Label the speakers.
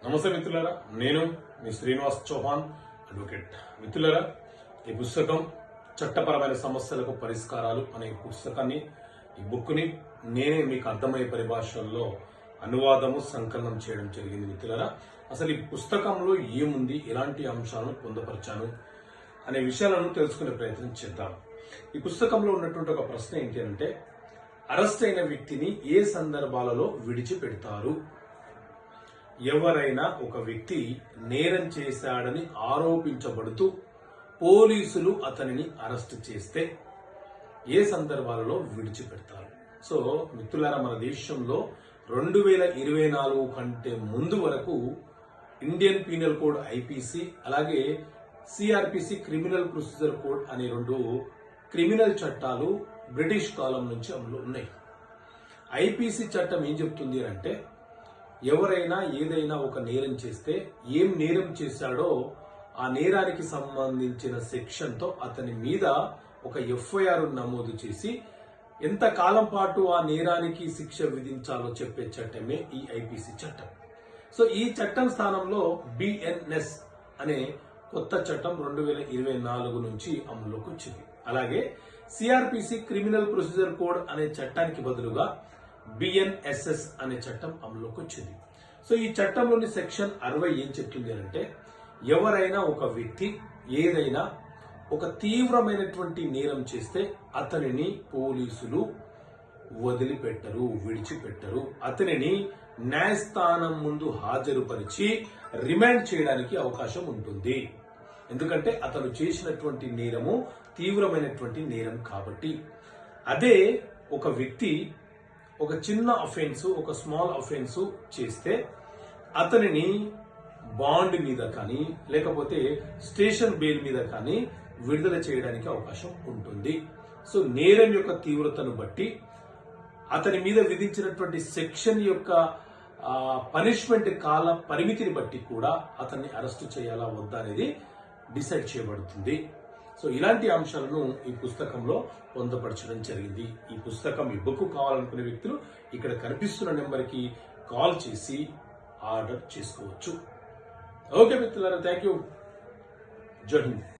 Speaker 1: నమస్తే మిత్రులారా, నేను మీ శ్రీనివాస్ చౌహాన్ అడ్వకేట్. మిత్రులారా, ఈ పుస్తకం చట్టపరమైన సమస్యలకు పరిష్కారాలు అనే పుస్తకాన్ని, ఈ బుక్ని నేనే మీకు అర్థమయ్యే పరిభాషల్లో అనువాదము సంకలనం చేయడం జరిగింది. మిత్రులారా, అసలు ఈ పుస్తకంలో ఏముంది, ఎలాంటి అంశాలను పొందుపరిచాను అనే విషయాలను తెలుసుకునే ప్రయత్నం చేద్దాం. ఈ పుస్తకంలో ఉన్నటువంటి ఒక ప్రశ్న ఏంటి అంటే, అరెస్ట్ అయిన వ్యక్తిని ఏ సందర్భాలలో విడిచిపెడతారు? ఎవరైనా ఒక వ్యక్తి నేరం చేశాడని ఆరోపించబడుతూ పోలీసులు అతనిని అరెస్ట్ చేస్తే ఏ సందర్భాలలో విడిచిపెడతారు? సో మిత్రులారా, మన దేశంలో 2024 కంటే ముందు వరకు ఇండియన్ పీనల్ కోడ్ ఐపీసీ, అలాగే సిఆర్పిసి క్రిమినల్ ప్రొసీజర్ కోడ్ అనే రెండు క్రిమినల్ చట్టాలు బ్రిటిష్ కాలం నుంచి అమలు ఉన్నాయి. ఐపీసీ చట్టం ఏం చెప్తుంది అంటే, ఎవరైనా ఏదైనా ఒక నేరం చేస్తే ఏం నేరం చేశాడో ఆ నేరానికి సంబంధించిన సెక్షన్తో అతని మీద ఒక ఎఫ్ఐఆర్ నమోదు చేసి ఎంత కాలం పాటు ఆ నేరానికి శిక్ష విధించాలో చెప్పే చట్టమే ఈ ఐపీసీ చట్టం. సో ఈ చట్టం స్థానంలో బిఎన్ఎస్ అనే కొత్త చట్టం 2024 నుంచి అమలులోకి వచ్చింది. అలాగే సిఆర్పిసి క్రిమినల్ ప్రొసీజర్ కోడ్ అనే చట్టానికి బదులుగా బిఎన్ఎస్ఎస్ అనే చట్టం అమలులోకి వచ్చింది. సో ఈ చట్టంలోని సెక్షన్ 60 ఏం చెప్తుంది అంటే, ఎవరైనా ఒక వ్యక్తి ఏదైనా ఒక తీవ్రమైనటువంటి నేరం చేస్తే అతనిని పోలీసులు వదిలిపెట్టరు, విడిచిపెట్టరు. అతనిని న్యాయస్థానం ముందు హాజరుపరిచి రిమాండ్ చేయడానికి అవకాశం ఉంటుంది. ఎందుకంటే అతను చేసినటువంటి నేరము తీవ్రమైనటువంటి నేరం కాబట్టి. అదే ఒక వ్యక్తి ఒక చిన్న అఫెన్స్, ఒక స్మాల్ అఫెన్స్ చేస్తే అతనిని బాండ్ మీద కానీ లేకపోతే స్టేషన్ బెయిల్ మీద కానీ విడుదల చేయడానికి అవకాశం ఉంటుంది. సో నేరం యొక్క తీవ్రతను బట్టి, అతని మీద విధించినటువంటి సెక్షన్ యొక్క పనిష్మెంట్ కాల పరిమితిని బట్టి కూడా అతన్ని అరెస్టు చేయాలా వద్దా అనేది డిసైడ్ చేయబడుతుంది. సో ఇలాంటి అంశాలను ఈ పుస్తకంలో పొందుపరచడం జరిగింది. ఈ పుస్తకం, ఈ బుక్ కావాలనుకునే వ్యక్తులు ఇక్కడ కనిపిస్తున్న నెంబర్కి కాల్ చేసి ఆర్డర్ చేసుకోవచ్చు. ఓకే మిత్రులారా, థ్యాంక్ యూ. జై హింద్.